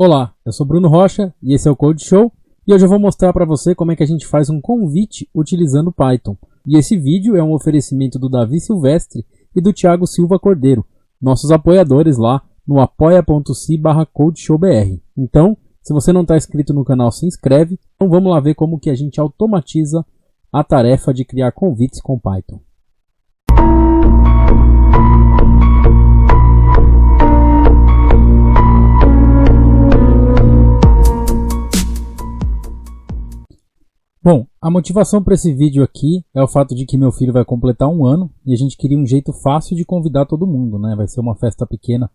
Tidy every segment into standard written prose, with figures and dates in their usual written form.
Olá, eu sou Bruno Rocha e esse é o Code Show e hoje eu vou mostrar para você como é que a gente faz um convite utilizando Python. E esse vídeo é um oferecimento do Davi Silvestre e do Thiago Silva Cordeiro, nossos apoiadores lá no apoia.se/codeshowbr. Então, se você não está inscrito no canal, se inscreve. Então vamos lá ver como que a gente automatiza a tarefa de criar convites com Python. Bom, a motivação para esse vídeo aqui é o fato de que meu filho vai completar 1 ano e a gente queria um jeito fácil de convidar todo mundo, né? Vai ser uma festa pequena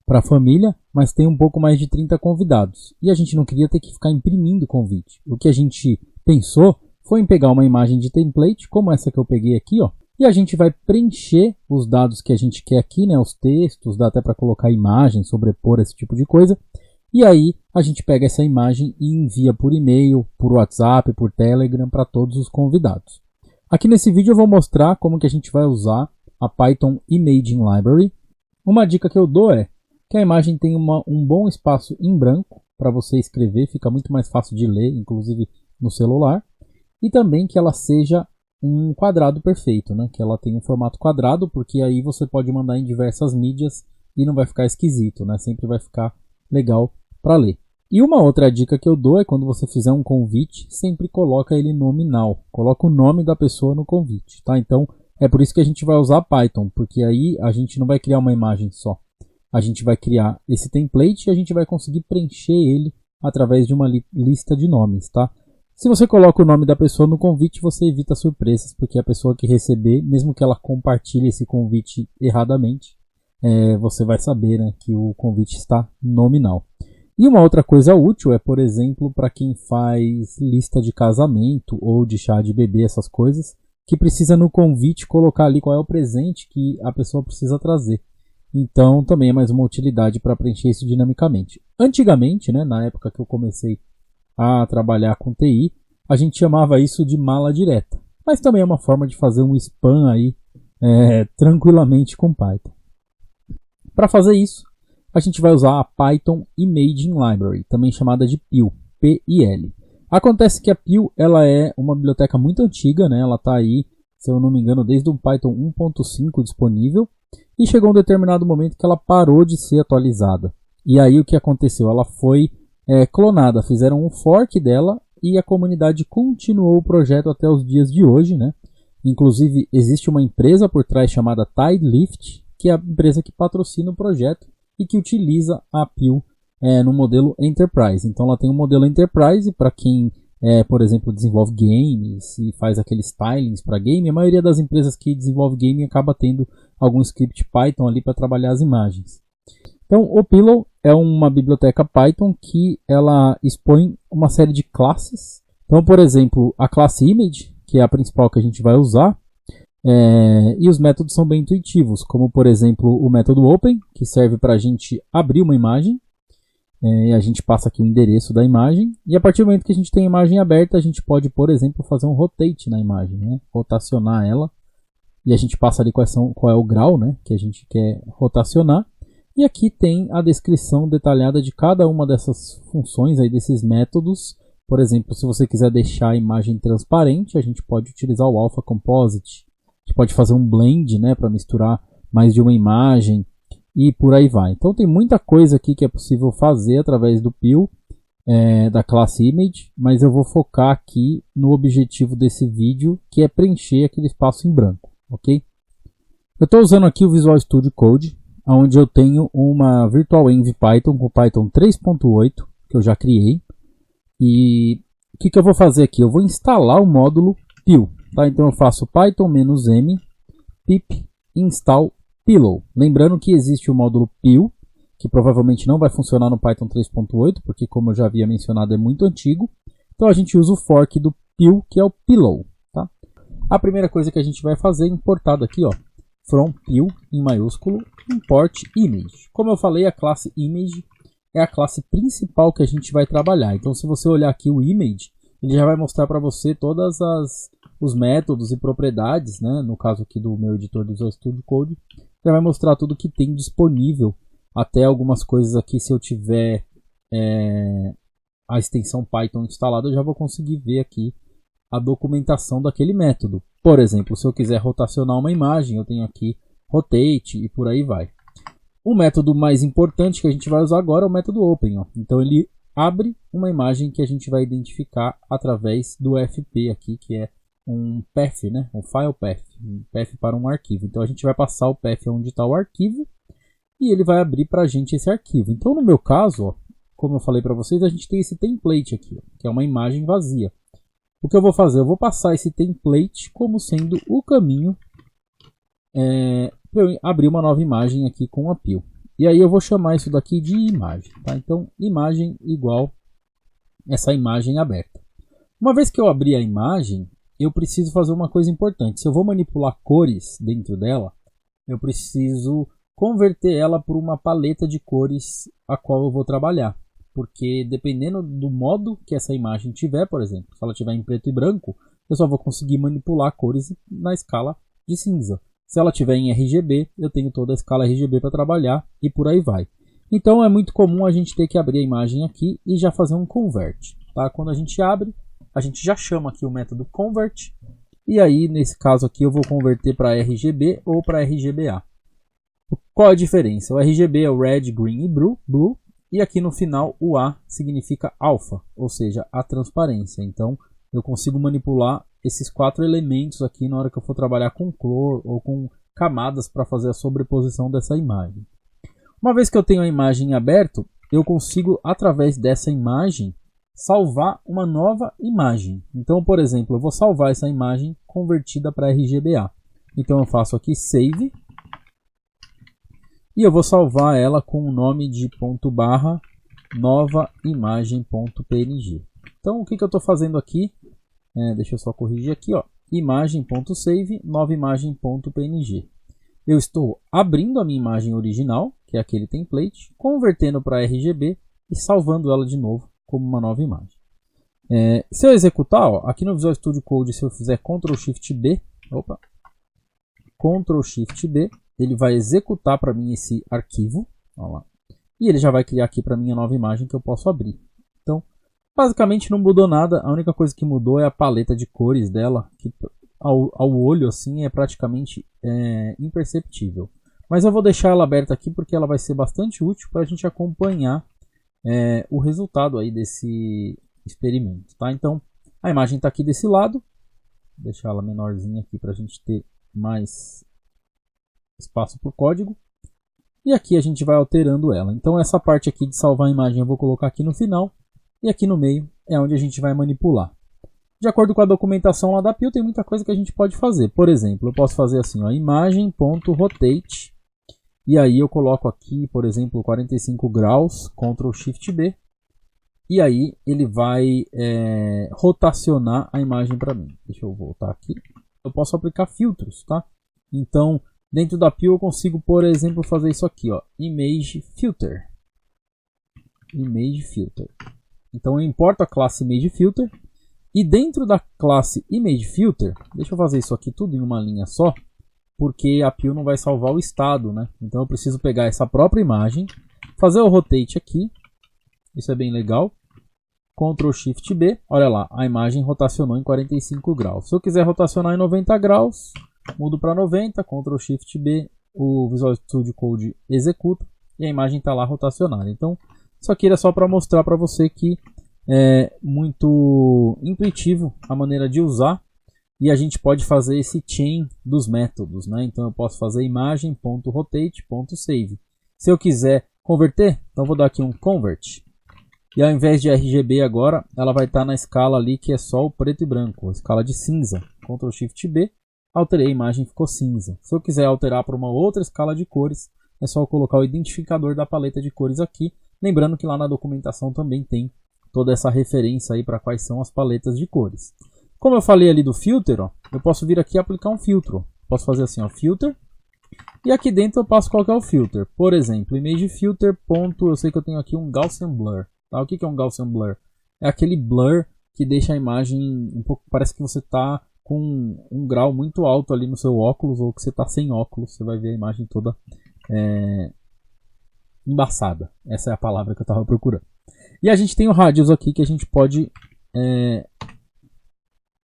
para a família, mas tem um pouco mais de 30 convidados. E a gente não queria ter que ficar imprimindo convite. O que a gente pensou foi em pegar uma imagem de template, como essa que eu peguei aqui, ó, e a gente vai preencher os dados que a gente quer aqui, né? Os textos, dá até para colocar imagem, sobrepor esse tipo de coisa. E aí a gente pega essa imagem e envia por e-mail, por WhatsApp, por Telegram para todos os convidados. Aqui nesse vídeo eu vou mostrar como que a gente vai usar a Python Imaging Library. Uma dica que eu dou é que a imagem tem um bom espaço em branco para você escrever, fica muito mais fácil de ler, inclusive no celular. E também que ela seja um quadrado perfeito, né? Que ela tenha um formato quadrado, porque aí você pode mandar em diversas mídias e não vai ficar esquisito, né? Sempre vai ficar legal para ler. E uma outra dica que eu dou é quando você fizer um convite, sempre coloca ele nominal. Coloca o nome da pessoa no convite, tá? Então, é por isso que a gente vai usar Python, porque aí a gente não vai criar uma imagem só. A gente vai criar esse template e a gente vai conseguir preencher ele através de uma lista de nomes, tá? Se você coloca o nome da pessoa no convite, você evita surpresas, porque a pessoa que receber, mesmo que ela compartilhe esse convite erradamente, você vai saber, né, que o convite está nominal. E uma outra coisa útil é, por exemplo, para quem faz lista de casamento ou de chá de bebê, essas coisas, que precisa no convite colocar ali qual é o presente que a pessoa precisa trazer. Então também é mais uma utilidade para preencher isso dinamicamente. Antigamente, né, na época que eu comecei a trabalhar com TI, a gente chamava isso de mala direta. Mas também é uma forma de fazer um spam aí tranquilamente com Python. Para fazer isso, a gente vai usar a Python Imaging Library, também chamada de PIL, P-I-L. Acontece que a PIL ela é uma biblioteca muito antiga, né? Ela está aí, se eu não me engano, desde o Python 1.5 disponível, e chegou um determinado momento que ela parou de ser atualizada. E aí o que aconteceu? Ela foi clonada, fizeram um fork dela e a comunidade continuou o projeto até os dias de hoje, né? Inclusive existe uma empresa por trás chamada Tidelift, que é a empresa que patrocina o projeto e que utiliza a PIL no modelo Enterprise. Então ela tem um modelo Enterprise para quem, por exemplo, desenvolve games e faz aqueles stylings para game. A maioria das empresas que desenvolve game acaba tendo algum script Python ali para trabalhar as imagens. Então o Pillow é uma biblioteca Python que ela expõe uma série de classes. Então, por exemplo, a classe Image, que é a principal que a gente vai usar, e os métodos são bem intuitivos, como por exemplo o método Open, que serve para a gente abrir uma imagem, e a gente passa aqui o endereço da imagem, e a partir do momento que a gente tem a imagem aberta, a gente pode, por exemplo, fazer um rotate na imagem, né? Rotacionar ela, e a gente passa ali qual é o grau, né, que a gente quer rotacionar, e aqui tem a descrição detalhada de cada uma dessas funções, aí, desses métodos. Por exemplo, se você quiser deixar a imagem transparente, a gente pode utilizar o Alpha Composite. A gente pode fazer um blend, né, para misturar mais de uma imagem e por aí vai. Então tem muita coisa aqui que é possível fazer através do PIL, da classe Image, mas eu vou focar aqui no objetivo desse vídeo, que é preencher aquele espaço em branco, ok? Eu estou usando aqui o Visual Studio Code, onde eu tenho uma Virtual Env Python com Python 3.8, que eu já criei. E o que eu vou fazer aqui? Eu vou instalar o módulo PIL. Tá? Então eu faço python-m pip install pillow. Lembrando que existe o módulo PIL, que provavelmente não vai funcionar no Python 3.8, porque como eu já havia mencionado é muito antigo. Então a gente usa o fork do PIL, que é o pillow. Tá? A primeira coisa que a gente vai fazer é importar daqui, ó, from PIL em maiúsculo, import image. Como eu falei, a classe image é a classe principal que a gente vai trabalhar. Então se você olhar aqui o image, ele já vai mostrar para você todas os métodos e propriedades, né? No caso aqui do meu editor do Visual Studio Code, já vai mostrar tudo que tem disponível, até algumas coisas aqui se eu tiver a extensão Python instalada, eu já vou conseguir ver aqui a documentação daquele método. Por exemplo, se eu quiser rotacionar uma imagem, eu tenho aqui rotate e por aí vai. O método mais importante que a gente vai usar agora é o método open. Ó. Então ele abre uma imagem que a gente vai identificar através do FP aqui, que é um path, né? Um file path, um path para um arquivo. Então a gente vai passar o path onde está o arquivo e ele vai abrir para a gente esse arquivo. Então no meu caso, ó, como eu falei para vocês, a gente tem esse template aqui, ó, que é uma imagem vazia. O que eu vou fazer? Eu vou passar esse template como sendo o caminho para eu abrir uma nova imagem aqui com o appeal. E aí eu vou chamar isso daqui de imagem. Tá? Então, imagem igual essa imagem aberta. Uma vez que eu abri a imagem, eu preciso fazer uma coisa importante. Se eu vou manipular cores dentro dela, eu preciso converter ela por uma paleta de cores a qual eu vou trabalhar. Porque dependendo do modo que essa imagem tiver, por exemplo, se ela tiver em preto e branco, eu só vou conseguir manipular cores na escala de cinza. Se ela tiver em RGB, eu tenho toda a escala RGB para trabalhar e por aí vai. Então é muito comum a gente ter que abrir a imagem aqui e já fazer um convert. Tá? Quando a gente abre, a gente já chama aqui o método convert. E aí, nesse caso aqui, eu vou converter para RGB ou para RGBA. Qual a diferença? O RGB é o Red, Green e Blue. E aqui no final o A significa alfa, ou seja, a transparência. Então eu consigo manipular esses 4 elementos aqui na hora que eu for trabalhar com cor ou com camadas para fazer a sobreposição dessa imagem. Uma vez que eu tenho a imagem aberta, eu consigo, através dessa imagem, salvar uma nova imagem. Então, por exemplo, eu vou salvar essa imagem convertida para RGBA. Então eu faço aqui Save. E eu vou salvar ela com o nome de nova imagem.png. Então o que eu estou fazendo aqui? Deixa eu só corrigir aqui, ó. Imagem.save, nova imagem.png. Eu estou abrindo a minha imagem original, que é aquele template, convertendo para RGB e salvando ela de novo como uma nova imagem. Se eu executar, ó, aqui no Visual Studio Code, se eu fizer Ctrl Shift B, Ctrl Shift B, ele vai executar para mim esse arquivo, ó lá, e ele já vai criar aqui para mim a nova imagem que eu posso abrir. Então, basicamente não mudou nada, a única coisa que mudou é a paleta de cores dela, que ao olho assim é praticamente imperceptível. Mas eu vou deixar ela aberta aqui porque ela vai ser bastante útil para a gente acompanhar o resultado aí desse experimento. Tá? Então, a imagem está aqui desse lado, vou deixar ela menorzinha aqui para a gente ter mais espaço para o código. E aqui a gente vai alterando ela. Então essa parte aqui de salvar a imagem eu vou colocar aqui no final. E aqui no meio é onde a gente vai manipular. De acordo com a documentação lá da Appeal, tem muita coisa que a gente pode fazer. Por exemplo, eu posso fazer assim, ó, imagem.rotate. E aí eu coloco aqui, por exemplo, 45 graus, Ctrl Shift B. E aí ele vai rotacionar a imagem para mim. Deixa eu voltar aqui. Eu posso aplicar filtros, tá? Então, dentro da Appeal eu consigo, por exemplo, fazer isso aqui, ó, Image Filter. Image Filter. Então eu importo a classe Image Filter. E dentro da classe Image Filter, deixa eu fazer isso aqui tudo em uma linha só, porque a Appeal não vai salvar o estado, né? Então eu preciso pegar essa própria imagem, fazer o Rotate aqui. Isso é bem legal. Ctrl Shift B, olha lá, a imagem rotacionou em 45 graus. Se eu quiser rotacionar em 90 graus, mudo para 90, Ctrl Shift B, o Visual Studio Code executa e a imagem está lá rotacionada. Então, isso aqui era só para mostrar para você que é muito intuitivo a maneira de usar e a gente pode fazer esse chain dos métodos, né? Então eu posso fazer imagem.rotate.save. Se eu quiser converter, então vou dar aqui um convert. E ao invés de RGB agora, ela vai estar na escala ali que é só o preto e branco, a escala de cinza. Ctrl Shift B, alterei a imagem, ficou cinza. Se eu quiser alterar para uma outra escala de cores, é só eu colocar o identificador da paleta de cores aqui. Lembrando que lá na documentação também tem toda essa referência aí para quais são as paletas de cores. Como eu falei ali do filter, ó, eu posso vir aqui e aplicar um filtro. Posso fazer assim, ó, filter. E aqui dentro eu passo qual que é o filter. Por exemplo, image filter. Eu sei que eu tenho aqui um Gaussian blur. Tá? O que é um Gaussian blur? É aquele blur que deixa a imagem um pouco. Parece que você está com um grau muito alto ali no seu óculos ou que você está sem óculos. Você vai ver a imagem toda embaçada. Essa é a palavra que eu estava procurando. E a gente tem o radius aqui que a gente pode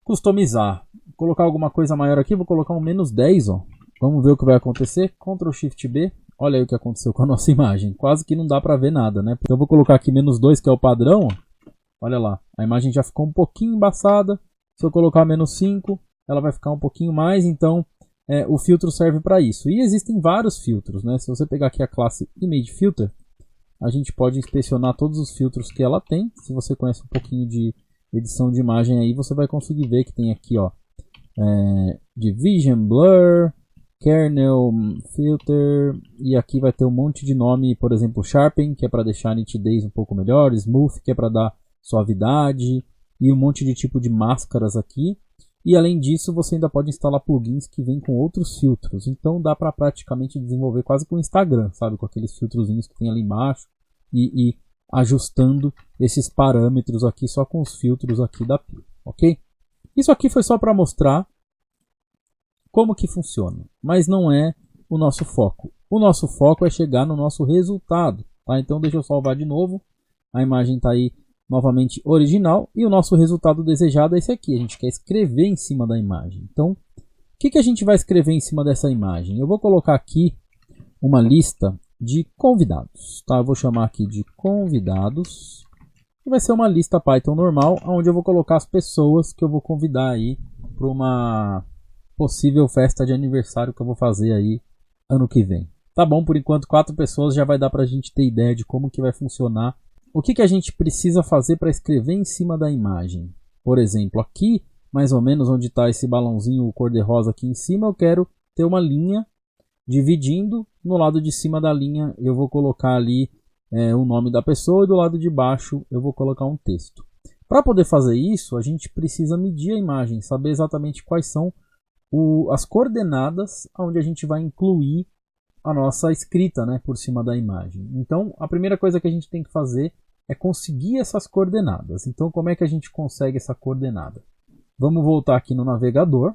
customizar. Vou colocar alguma coisa maior aqui, vou colocar um -10, ó. Vamos ver o que vai acontecer. Ctrl Shift B. Olha aí o que aconteceu com a nossa imagem. Quase que não dá para ver nada, né? Então eu vou colocar aqui -2, que é o padrão, ó. Olha lá, a imagem já ficou um pouquinho embaçada. Se eu colocar -5, ela vai ficar um pouquinho mais. Então o filtro serve para isso. E existem vários filtros, né? Se você pegar aqui a classe Image Filter, a gente pode inspecionar todos os filtros que ela tem. Se você conhece um pouquinho de edição de imagem aí, você vai conseguir ver que tem aqui, ó, Division, Blur, Kernel, Filter, e aqui vai ter um monte de nome, por exemplo, Sharpen, que é para deixar a nitidez um pouco melhor, Smooth, que é para dar suavidade, e um monte de tipo de máscaras aqui. E além disso, você ainda pode instalar plugins que vêm com outros filtros. Então dá para praticamente desenvolver quase com o Instagram, sabe? Com aqueles filtrozinhos que tem ali embaixo e ajustando esses parâmetros aqui só com os filtros aqui da Pio, ok? Isso aqui foi só para mostrar como que funciona, mas não é o nosso foco. O nosso foco é chegar no nosso resultado, tá? Então deixa eu salvar de novo. A imagem está aí novamente original e o nosso resultado desejado é esse aqui. A gente quer escrever em cima da imagem. Então, o que a gente vai escrever em cima dessa imagem? Eu vou colocar aqui uma lista de convidados, tá? Eu vou chamar aqui de convidados. E vai ser uma lista Python normal, onde eu vou colocar as pessoas que eu vou convidar aí para uma possível festa de aniversário que eu vou fazer aí ano que vem. Tá bom, por enquanto 4 pessoas já vai dar para a gente ter ideia de como que vai funcionar. O que a gente precisa fazer para escrever em cima da imagem? Por exemplo, aqui, mais ou menos onde está esse balãozinho cor-de-rosa aqui em cima, eu quero ter uma linha dividindo. No lado de cima da linha eu vou colocar ali o nome da pessoa e do lado de baixo eu vou colocar um texto. Para poder fazer isso, a gente precisa medir a imagem, saber exatamente quais são as coordenadas onde a gente vai incluir a nossa escrita, né, por cima da imagem. Então, a primeira coisa que a gente tem que fazer é conseguir essas coordenadas. Então, como é que a gente consegue essa coordenada? Vamos voltar aqui no navegador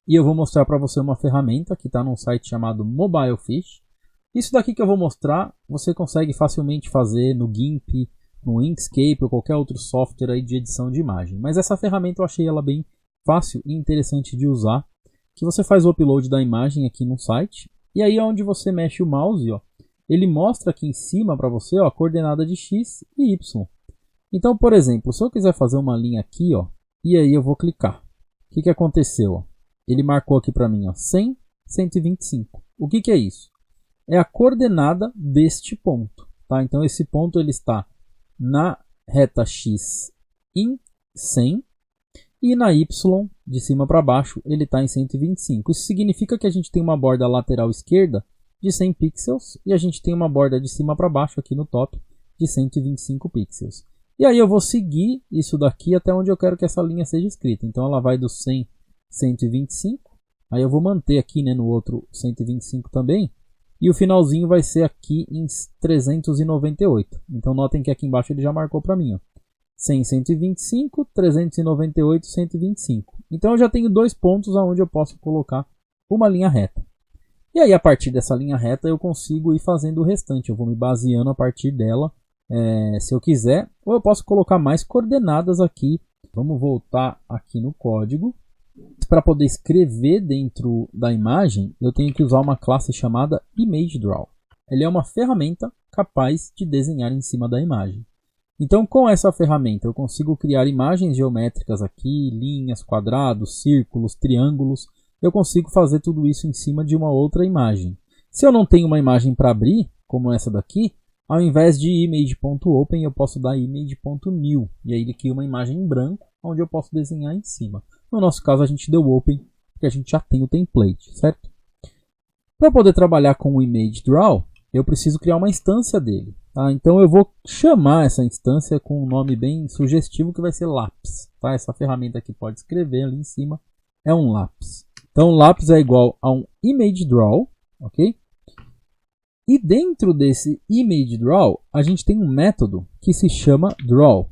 e eu vou mostrar para você uma ferramenta que está num site chamado MobileFish. Isso daqui que eu vou mostrar, você consegue facilmente fazer no GIMP, no Inkscape ou qualquer outro software aí de edição de imagem. Mas essa ferramenta eu achei ela bem fácil e interessante de usar, que você faz o upload da imagem aqui no site, e aí onde você mexe o mouse, ó, ele mostra aqui em cima para você, ó, a coordenada de X e Y. Então, por exemplo, se eu quiser fazer uma linha aqui, ó, e aí eu vou clicar. O que aconteceu? Ó? Ele marcou aqui para mim, ó, 100, 125. O que é isso? É a coordenada deste ponto, tá? Então esse ponto ele está na reta X em 100, e na Y, de cima para baixo, ele está em 125. Isso significa que a gente tem uma borda lateral esquerda de 100 pixels e a gente tem uma borda de cima para baixo aqui no top de 125 pixels. E aí eu vou seguir isso daqui até onde eu quero que essa linha seja escrita. Então ela vai do 100 125. Aí eu vou manter aqui, né, no outro 125 também. E o finalzinho vai ser aqui em 398. Então notem que aqui embaixo ele já marcou para mim, ó. 100, 125, 398, 125. Então eu já tenho 2 pontos onde eu posso colocar uma linha reta. E aí a partir dessa linha reta eu consigo ir fazendo o restante. Eu vou me baseando a partir dela, se eu quiser. Ou eu posso colocar mais coordenadas aqui. Vamos voltar aqui no código. Para poder escrever dentro da imagem, eu tenho que usar uma classe chamada ImageDraw. Ele é uma ferramenta capaz de desenhar em cima da imagem. Então, com essa ferramenta, eu consigo criar imagens geométricas aqui, linhas, quadrados, círculos, triângulos. Eu consigo fazer tudo isso em cima de uma outra imagem. Se eu não tenho uma imagem para abrir, como essa daqui, ao invés de image.open, eu posso dar image.new. E aí ele cria uma imagem em branco, onde eu posso desenhar em cima. No nosso caso, a gente deu open, porque a gente já tem o template, certo? Para poder trabalhar com o ImageDraw, eu preciso criar uma instância dele. Tá? Então eu vou chamar essa instância com um nome bem sugestivo que vai ser lápis. Tá? Essa ferramenta aqui pode escrever ali em cima, é um lápis. Então lápis é igual a um ImageDraw, ok? E dentro desse ImageDraw, a gente tem um método que se chama Draw.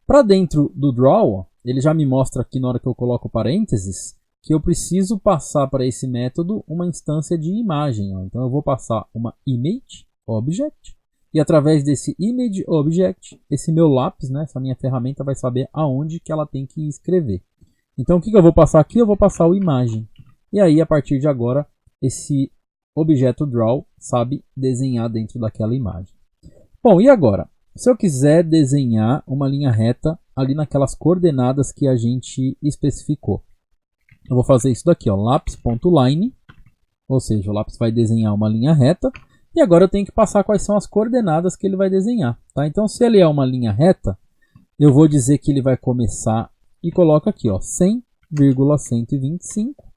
Para dentro do Draw, ele já me mostra aqui na hora que eu coloco parênteses, que eu preciso passar para esse método uma instância de imagem. Ó. Então eu vou passar uma ImageObject E através desse Image Object, esse meu lápis, né, essa minha ferramenta vai saber aonde que ela tem que escrever. Então o que eu vou passar aqui? Eu vou passar o imagem. E aí a partir de agora esse objeto Draw sabe desenhar dentro daquela imagem. Bom, e agora? Se eu quiser desenhar uma linha reta ali naquelas coordenadas que a gente especificou. Eu vou fazer isso daqui, ó, lápis.line, ou seja, o lápis vai desenhar uma linha reta. E agora eu tenho que passar quais são as coordenadas que ele vai desenhar. Tá? Então se ele é uma linha reta, eu vou dizer que ele vai começar e coloco aqui, ó, 100,125,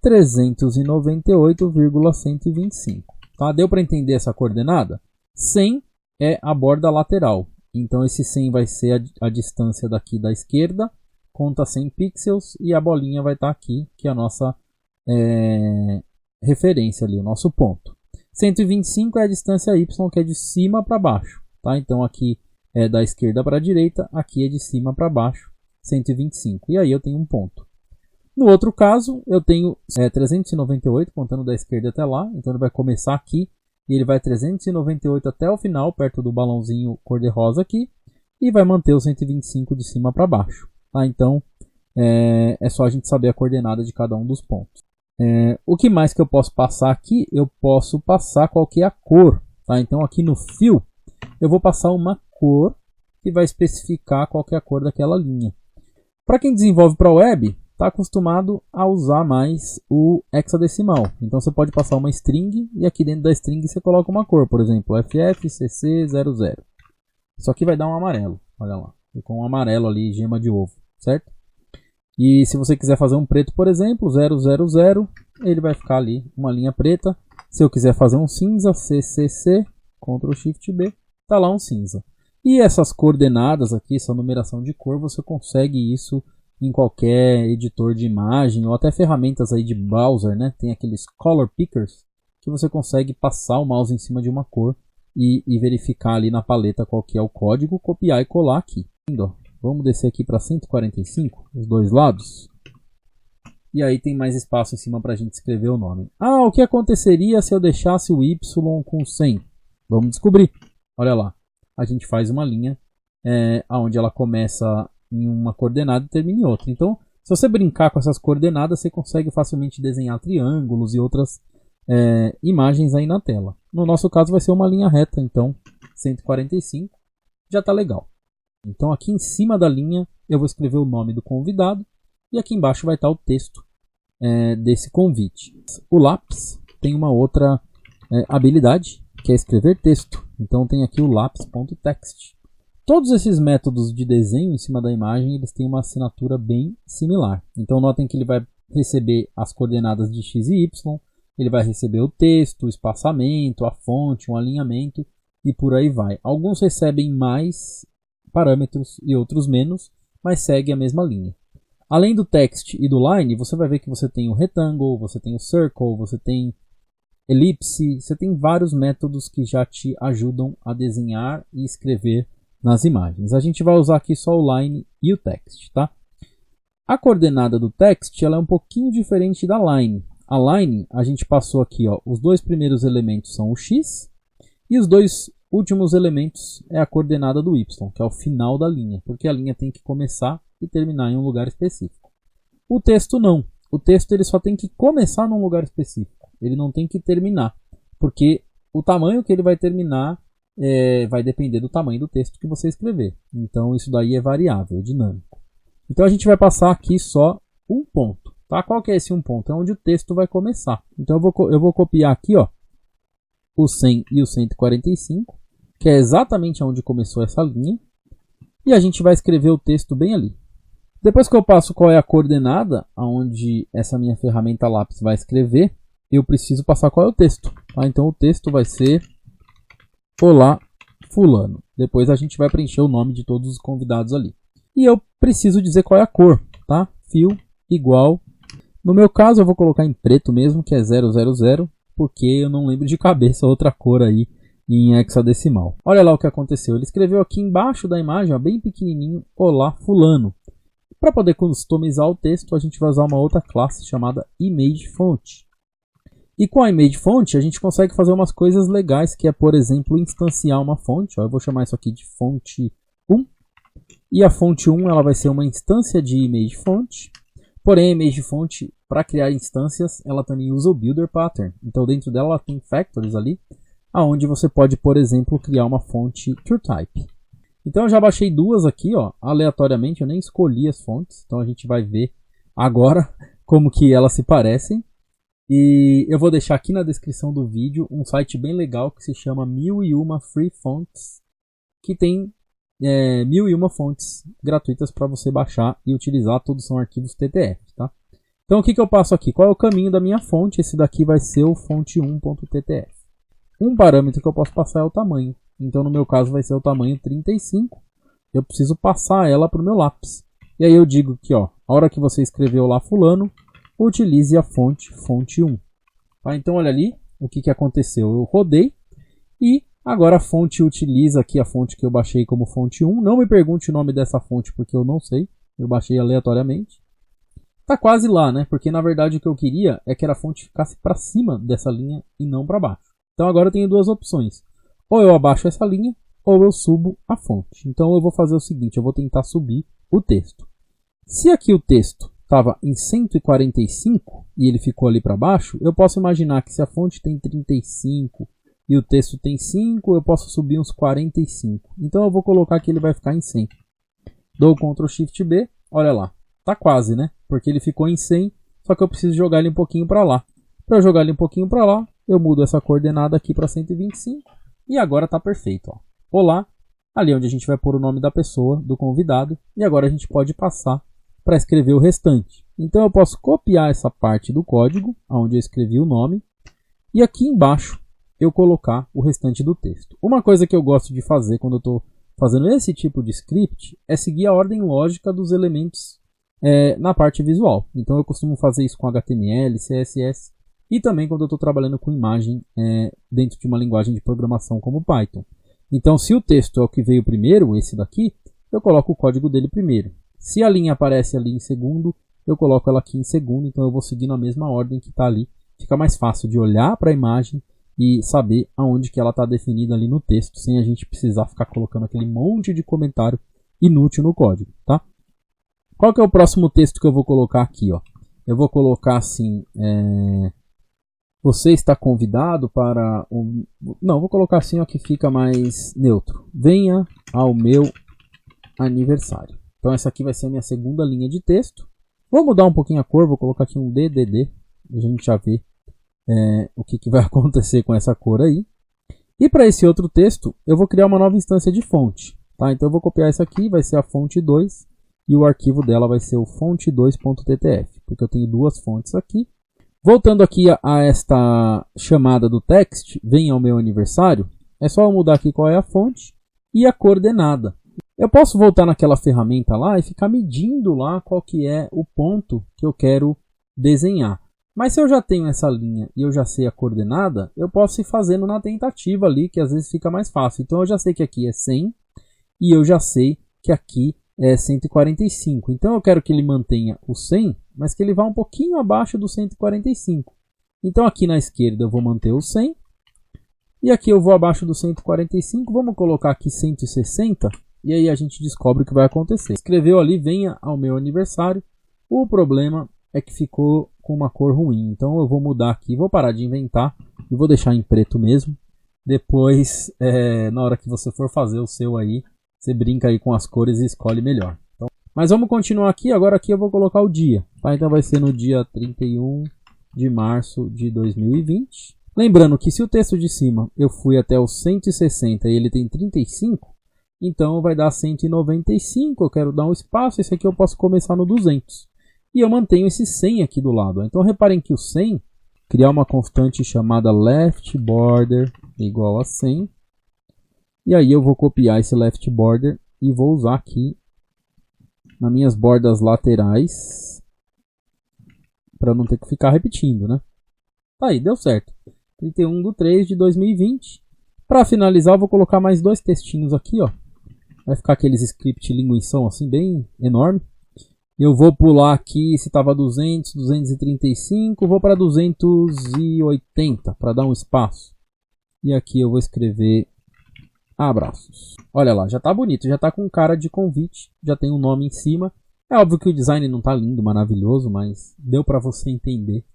398,125. Tá? Deu para entender essa coordenada? 100 é a borda lateral. Então esse 100 vai ser a distância daqui da esquerda, conta 100 pixels e a bolinha vai estar aqui, que é a nossa referência ali, o nosso ponto. 125 é a distância y, que é de cima para baixo. Tá? Então aqui é da esquerda para a direita, aqui é de cima para baixo, 125. E aí eu tenho um ponto. No outro caso, eu tenho 398, contando da esquerda até lá. Então ele vai começar aqui e ele vai 398 até o final, perto do balãozinho cor-de-rosa aqui. E vai manter o 125 de cima para baixo. Tá? Então é só a gente saber a coordenada de cada um dos pontos. O que mais que eu posso passar aqui? Eu posso passar qual que é a cor. Tá? Então aqui no Fill, eu vou passar uma cor que vai especificar qual que é a cor daquela linha. Para quem desenvolve para web, está acostumado a usar mais o hexadecimal. Então você pode passar uma string e aqui dentro da string você coloca uma cor. Por exemplo, FFCC00. Isso aqui vai dar um amarelo. Olha lá. Ficou um amarelo ali, gema de ovo. Certo? E se você quiser fazer um preto, por exemplo, 000, ele vai ficar ali uma linha preta. Se eu quiser fazer um cinza, CCC, Ctrl Shift B, está lá um cinza. E essas coordenadas aqui, essa numeração de cor, você consegue isso em qualquer editor de imagem ou até ferramentas aí de browser, né? Tem aqueles color pickers que você consegue passar o mouse em cima de uma cor e verificar ali na paleta qual que é o código, copiar e colar aqui. Vamos descer aqui para 145, os dois lados. E aí tem mais espaço em cima para a gente escrever o nome. O que aconteceria se eu deixasse o Y com 100? Vamos descobrir. Olha lá. A gente faz uma linha onde ela começa em uma coordenada e termina em outra. Então, se você brincar com essas coordenadas, você consegue facilmente desenhar triângulos e outras imagens aí na tela. No nosso caso vai ser uma linha reta, então 145 já está legal. Então aqui em cima da linha eu vou escrever o nome do convidado e aqui embaixo vai estar o texto desse convite. O lápis tem uma outra habilidade, que é escrever texto. Então tem aqui o lápis.text. Todos esses métodos de desenho em cima da imagem, eles têm uma assinatura bem similar. Então notem que ele vai receber as coordenadas de x e y, ele vai receber o texto, o espaçamento, a fonte, um alinhamento e por aí vai. Alguns recebem mais parâmetros e outros menos, mas segue a mesma linha. Além do text e do line, você vai ver que você tem o rectangle, você tem o circle, você tem elipse, você tem vários métodos que já te ajudam a desenhar e escrever nas imagens. A gente vai usar aqui só o line e o text, tá? A coordenada do text ela é um pouquinho diferente da line. A line, a gente passou aqui, ó, os dois primeiros elementos são o x e os dois últimos elementos é a coordenada do y, que é o final da linha, porque a linha tem que começar e terminar em um lugar específico. O texto não. O texto ele só tem que começar num lugar específico. Ele não tem que terminar, porque o tamanho que ele vai terminar vai depender do tamanho do texto que você escrever. Então isso daí é variável, dinâmico. Então a gente vai passar aqui só um ponto. Tá? Qual que é esse um ponto? É onde o texto vai começar. Então eu vou copiar aqui, ó, o 100 e o 145, que é exatamente onde começou essa linha. E a gente vai escrever o texto bem ali. Depois que eu passo qual é a coordenada onde essa minha ferramenta lápis vai escrever, eu preciso passar qual é o texto. Tá? Então o texto vai ser Olá, fulano. Depois a gente vai preencher o nome de todos os convidados ali. E eu preciso dizer qual é a cor. Tá? Fill igual. No meu caso eu vou colocar em preto mesmo, que é 000, porque eu não lembro de cabeça outra cor aí em hexadecimal. Olha lá o que aconteceu. Ele escreveu aqui embaixo da imagem, ó, bem pequenininho, Olá, fulano. Para poder customizar o texto, a gente vai usar uma outra classe chamada ImageFont. E com a Image Font a gente consegue fazer umas coisas legais, que é, por exemplo, instanciar uma fonte. Ó, eu vou chamar isso aqui de fonte 1. E a fonte 1 ela vai ser uma instância de Image Font. Porém, a Image Font, para criar instâncias, ela também usa o Builder Pattern. Então, dentro dela ela tem factories ali, onde você pode, por exemplo, criar uma fonte TrueType. Então, eu já baixei duas aqui, ó, aleatoriamente. Eu nem escolhi as fontes. Então, a gente vai ver agora como que elas se parecem. E eu vou deixar aqui na descrição do vídeo um site bem legal que se chama 1001 Free Fonts, que tem 1001 fontes gratuitas para você baixar e utilizar. Todos são arquivos TTF, tá? Então o que eu passo aqui? Qual é o caminho da minha fonte? Esse daqui vai ser o fonte1.ttf. Um parâmetro que eu posso passar é o tamanho. Então no meu caso vai ser o tamanho 35. Eu preciso passar ela para o meu lápis. E aí eu digo que, ó, a hora que você escreveu lá fulano, utilize a fonte 1. Tá? Então olha ali o que aconteceu. Eu rodei e agora a fonte utiliza aqui a fonte que eu baixei como fonte 1. Não me pergunte o nome dessa fonte porque eu não sei. Eu baixei aleatoriamente. Tá quase lá, né? Porque na verdade o que eu queria é que a fonte ficasse para cima dessa linha e não para baixo. Então agora eu tenho duas opções. Ou eu abaixo essa linha ou eu subo a fonte. Então eu vou fazer o seguinte. Eu vou tentar subir o texto. Se aqui o texto estava em 145 e ele ficou ali para baixo, eu posso imaginar que se a fonte tem 35 e o texto tem 5, eu posso subir uns 45. Então eu vou colocar que ele vai ficar em 100. Dou Ctrl Shift B, olha lá, tá quase, né? Porque ele ficou em 100, só que eu preciso jogar ele um pouquinho para lá. Para eu jogar ele um pouquinho para lá, eu mudo essa coordenada aqui para 125 e agora tá perfeito, ó. Olá, ali onde a gente vai pôr o nome da pessoa, do convidado, e agora a gente pode passar para escrever o restante. Então eu posso copiar essa parte do código, onde eu escrevi o nome, e aqui embaixo eu colocar o restante do texto. Uma coisa que eu gosto de fazer quando eu estou fazendo esse tipo de script é seguir a ordem lógica dos elementos na parte visual. Então eu costumo fazer isso com HTML, CSS e também quando eu estou trabalhando com imagem dentro de uma linguagem de programação como Python. Então se o texto é o que veio primeiro, esse daqui, eu coloco o código dele primeiro. Se a linha aparece ali em segundo, eu coloco ela aqui em segundo, então eu vou seguir na mesma ordem que está ali. Fica mais fácil de olhar para a imagem e saber aonde que ela está definida ali no texto, sem a gente precisar ficar colocando aquele monte de comentário inútil no código, tá? Qual que é o próximo texto que eu vou colocar aqui, ó? Eu vou colocar assim, você está convidado para... Não, vou colocar assim, ó, que fica mais neutro. Venha ao meu aniversário. Então essa aqui vai ser a minha segunda linha de texto. Vou mudar um pouquinho a cor, vou colocar aqui um DDD. A gente já vê o que vai acontecer com essa cor aí. E para esse outro texto, eu vou criar uma nova instância de fonte. Tá? Então eu vou copiar essa aqui, vai ser a fonte 2. E o arquivo dela vai ser o fonte2.ttf. Porque eu tenho duas fontes aqui. Voltando aqui a esta chamada do text, venha ao meu aniversário. É só eu mudar aqui qual é a fonte e a coordenada. Eu posso voltar naquela ferramenta lá e ficar medindo lá qual que é o ponto que eu quero desenhar. Mas se eu já tenho essa linha e eu já sei a coordenada, eu posso ir fazendo na tentativa ali, que às vezes fica mais fácil. Então eu já sei que aqui é 100 e eu já sei que aqui é 145. Então eu quero que ele mantenha o 100, mas que ele vá um pouquinho abaixo do 145. Então aqui na esquerda eu vou manter o 100 e aqui eu vou abaixo do 145. Vamos colocar aqui 160. E aí a gente descobre o que vai acontecer. Escreveu ali, venha ao meu aniversário. O problema é que ficou com uma cor ruim. Então eu vou mudar aqui, vou parar de inventar e vou deixar em preto mesmo. Depois, na hora que você for fazer o seu aí, você brinca aí com as cores e escolhe melhor. Então, mas vamos continuar aqui. Agora aqui eu vou colocar o dia. Tá? Então vai ser no dia 31 de março de 2020. Lembrando que se o texto de cima eu fui até o 160 e ele tem 35... Então vai dar 195, eu quero dar um espaço, esse aqui eu posso começar no 200. E eu mantenho esse 100 aqui do lado. Então reparem que o 100, criar uma constante chamada left border igual a 100. E aí eu vou copiar esse left border e vou usar aqui nas minhas bordas laterais. Para não ter que ficar repetindo, né? Tá aí, deu certo. 31/3/2020. Para finalizar eu vou colocar mais dois textinhos aqui, ó. Vai ficar aqueles script linguição assim bem enorme. Eu vou pular aqui, se estava 200, 235, vou para 280 para dar um espaço. E aqui eu vou escrever abraços. Olha lá, já tá bonito, já tá com cara de convite, já tem um nome em cima. É óbvio que o design não tá lindo, maravilhoso, mas deu para você entender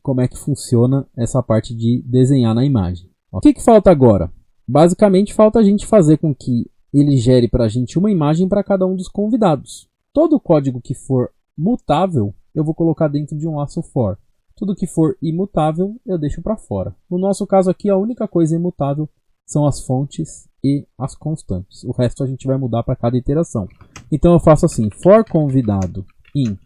como é que funciona essa parte de desenhar na imagem. O que falta agora? Basicamente falta a gente fazer com que ele gere para a gente uma imagem para cada um dos convidados. Todo código que for mutável, eu vou colocar dentro de um laço for. Tudo que for imutável, eu deixo para fora. No nosso caso aqui, a única coisa imutável são as fontes e as constantes. O resto a gente vai mudar para cada iteração. Então eu faço assim, for convidado in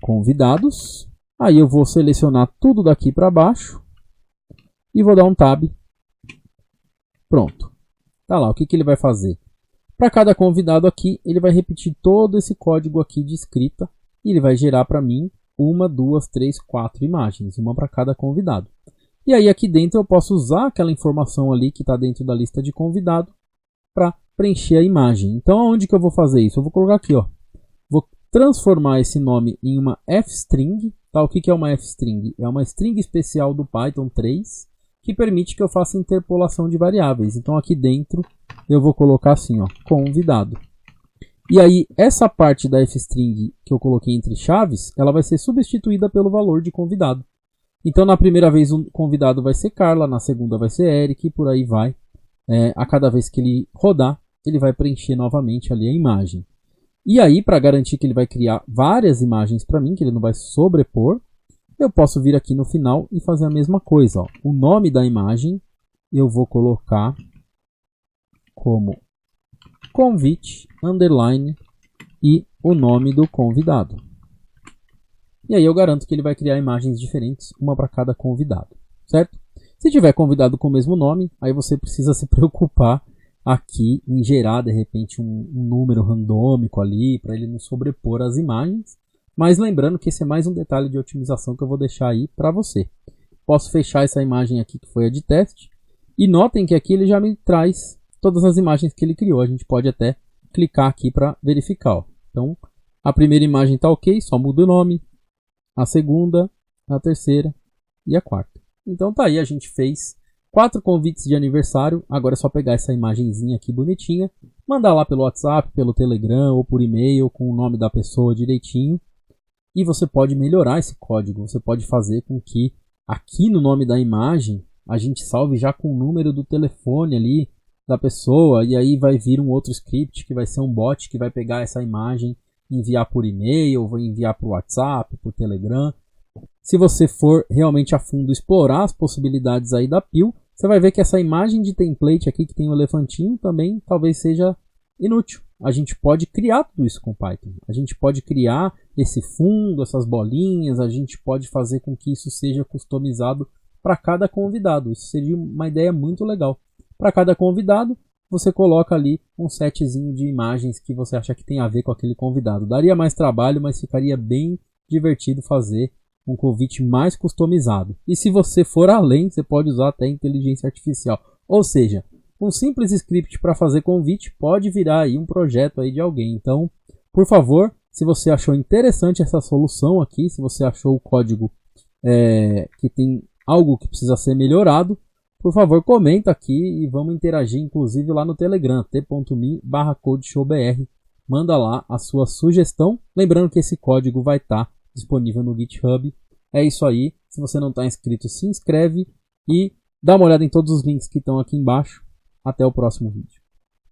convidados. Aí eu vou selecionar tudo daqui para baixo e vou dar um tab. Pronto. Tá lá, o que ele vai fazer? Para cada convidado aqui, ele vai repetir todo esse código aqui de escrita e ele vai gerar para mim 1, 2, 3, 4 imagens, uma para cada convidado. E aí aqui dentro eu posso usar aquela informação ali que está dentro da lista de convidado para preencher a imagem. Então aonde que eu vou fazer isso? Eu vou colocar aqui, ó. Vou transformar esse nome em uma f-string. Tá? O que é uma f-string? É uma string especial do Python 3 que permite que eu faça interpolação de variáveis. Então aqui dentro eu vou colocar assim, ó, convidado. E aí essa parte da f-string que eu coloquei entre chaves, ela vai ser substituída pelo valor de convidado. Então na primeira vez o convidado vai ser Carla, na segunda vai ser Eric, e por aí vai. A cada vez que ele rodar, ele vai preencher novamente ali a imagem. E aí, para garantir que ele vai criar várias imagens para mim, que ele não vai sobrepor, eu posso vir aqui no final e fazer a mesma coisa. Ó. O nome da imagem eu vou colocar como convite, underline, e o nome do convidado. E aí eu garanto que ele vai criar imagens diferentes, uma para cada convidado, certo? Se tiver convidado com o mesmo nome, aí você precisa se preocupar aqui em gerar, de repente, um número randômico ali, para ele não sobrepor as imagens. Mas lembrando que esse é mais um detalhe de otimização que eu vou deixar aí para você. Posso fechar essa imagem aqui que foi a de teste. E notem que aqui ele já me traz todas as imagens que ele criou. A gente pode até clicar aqui para verificar. Ó. Então, a primeira imagem está ok, só muda o nome. A segunda, a terceira e a quarta. Então tá aí, a gente fez 4 convites de aniversário. Agora é só pegar essa imagenzinha aqui bonitinha, mandar lá pelo WhatsApp, pelo Telegram ou por e-mail com o nome da pessoa direitinho. E você pode melhorar esse código. Você pode fazer com que aqui no nome da imagem a gente salve já com o número do telefone ali da pessoa. E aí vai vir um outro script que vai ser um bot que vai pegar essa imagem, enviar por e-mail, vai enviar por WhatsApp, por Telegram. Se você for realmente a fundo explorar as possibilidades aí da Pil, você vai ver que essa imagem de template aqui que tem o elefantinho também talvez seja inútil. A gente pode criar tudo isso com Python. A gente pode criar esse fundo, essas bolinhas, a gente pode fazer com que isso seja customizado para cada convidado. Isso seria uma ideia muito legal. Para cada convidado, você coloca ali um setzinho de imagens que você acha que tem a ver com aquele convidado. Daria mais trabalho, mas ficaria bem divertido fazer um convite mais customizado. E se você for além, você pode usar até inteligência artificial. Ou seja, um simples script para fazer convite pode virar aí um projeto aí de alguém. Então, por favor, se você achou interessante essa solução aqui, se você achou o código que tem algo que precisa ser melhorado, por favor, comenta aqui e vamos interagir, inclusive lá no Telegram, t.me/codeshowbr. Manda lá a sua sugestão. Lembrando que esse código vai estar disponível no GitHub. É isso aí. Se você não está inscrito, se inscreve e dá uma olhada em todos os links que estão aqui embaixo. Até o próximo vídeo.